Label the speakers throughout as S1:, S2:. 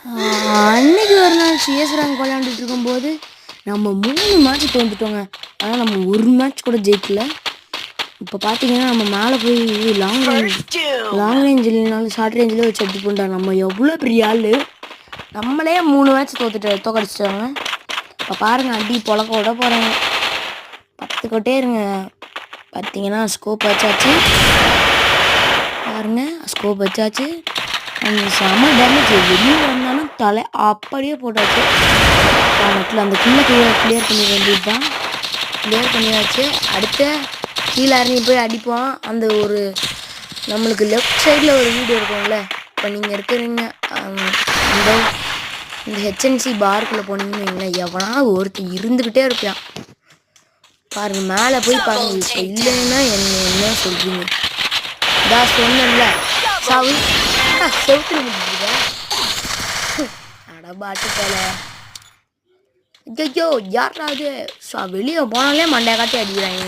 S1: அன்னைக்கு ஒரு நாள் சிஎஸ் ரேங்க் விளையாண்டுட்டு இருக்கும்போது நம்ம 3 மேட்ச் தோந்துட்டோங்க. ஆனால் நம்ம ஒரு மேட்ச் கூட ஜெயிக்கல. இப்போ பார்த்தீங்கன்னா நம்ம மேலே போய் லாங் ரேஞ்ச் இல்லைனாலும் ஷார்ட் ரேஞ்சில் வச்சு அடி பண்ணுறோம். நம்ம எவ்வளோ பெரிய ஆள், நம்மளே 3 மேட்ச் தோக்கடிச்சிட்டாங்க. இப்போ பாருங்கள், அடி பொழக்க விட போகிறாங்க. 10 கொட்டே இருங்க. பார்த்தீங்கன்னா ஸ்கோப் வச்சாச்சு. பாருங்கள், ஸ்கோப் வச்சாச்சு. அந்த செம டேமேஜ் வெளியே வந்தாலும் தலை அப்படியே போட்டாச்சு. அந்த குள்ளே கிளியர் பண்ணி வேண்டியது தான். கிளியர் பண்ணியாச்சு. அடுத்த கீழே இறங்கி போய் அடிப்போம். அந்த ஒரு நம்மளுக்கு லெஃப்ட் சைடில் ஒரு வீடு இருக்கும்ல, இப்போ நீங்கள் இருக்கிறீங்க இந்த ஹெச்என்சி பாருக்குள்ளே போனீங்கன்னு வைங்களேன், எவனா ஒருத்தர் இருந்துக்கிட்டே இருப்பான். பாருங்கள், மேலே போய் பாருங்கள். இப்போ இல்லைன்னா என்ன சொல்கிறீங்க? இதான் சொன்னேன்ல, செவுத்துல முடிஞ்சுதா அடபாட்டு போல. ஐயோ, யாராவது வெளியே போனாலே மண்டையை காட்டி அடிக்கிறாங்க.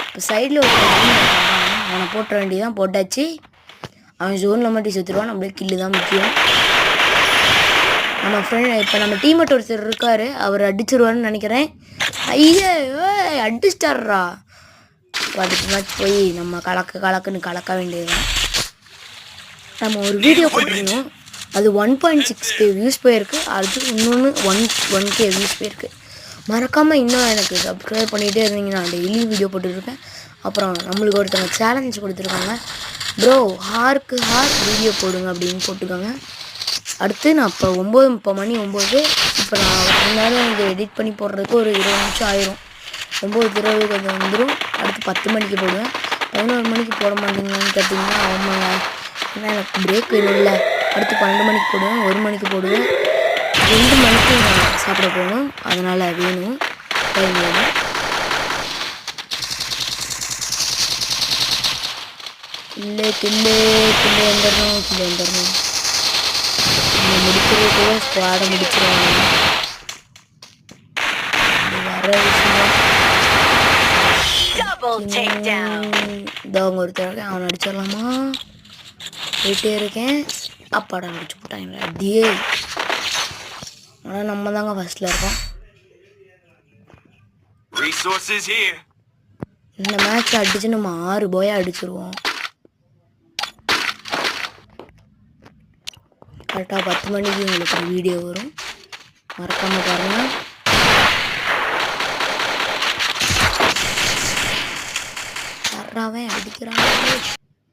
S1: இப்போ சைடில் ஒரு அவனை போட்ட வேண்டியதான். போட்டாச்சு. அவன் ஜோனில் மட்டும் செத்துருவான். நம்மளுக்கு கில்லு தான் முக்கியம். நம்ம ஃப்ரெண்ட் இப்போ நம்ம டீம்மேட் ஒருத்தர் இருக்கார், அவர் அடிச்சிருவாருன்னு நினைக்கிறேன். ஐயே, அடிச்சிட்டாரா. அடுத்த மேட்ச் போய் நம்ம கலக்குன்னு கலக்க வேண்டியதுதான். நம்ம ஒரு வீடியோ போட்டிருந்தோம், அது 1.6K வியூஸ் போயிருக்கு. அது இன்னொன்று 1K வியூஸ் போயிருக்கு. மறக்காமல் இன்னும் எனக்கு சப்ஸ்கிரைப் பண்ணிகிட்டே இருந்தீங்கன்னா டெய்லி வீடியோ போட்டுருக்கேன். அப்புறம் நம்மளுக்கு ஒருத்தவங்க சேலஞ்ச் கொடுத்துருக்காங்க, ப்ரோ ஹார்க்கு வீடியோ போடுங்க அப்படின்னு போட்டுருக்காங்க. அடுத்து நான் இப்போ மணி 9. இப்போ நான் இருந்தாலும் இதை எடிட் பண்ணி போடுறதுக்கு ஒரு 20 நிமிஷம் ஆயிரும். 9:20 கொஞ்சம் வந்துடும். அடுத்து 10 மணிக்கு போடுவேன். 11 மணிக்கு போட மாட்டேங்கன்னு கேட்டிங்கன்னா ஆமாங்க, ஏன்னா எனக்கு பிரேக் வேணும் இல்லை. அடுத்து 12 மணிக்கு போடுவேன், 1 மணிக்கு போடுவேன், 2 மணிக்கு நான் சாப்பிட போகணும். அதனால் வேணும், டைம் வேணும். கில்லே வந்துடணும். நம்ம முடிக்கிறதுக்குள்ள ஸ்குவாடை முடிச்சிருவாங்க. வர விஷயம் அவங்க ஒருத்தர் அவனை அடிச்சிடலாமா? போயிட்டே இருக்கேன். அப்பாடா அடிச்சு போட்டாங்க அடியே. ஆனால் நம்ம தாங்க ஃபர்ஸ்ட்ல இருக்கோம். இந்த மேட்ச் அடிச்சு நம்ம 6 போயா அடிச்சிருவோம். கரெக்டாக 10 மணிக்கு உங்களுக்கு ஒரு வீடியோ வரும், மறக்காமல் பாருங்கள். யாராவே அடிக்கிறாங்க.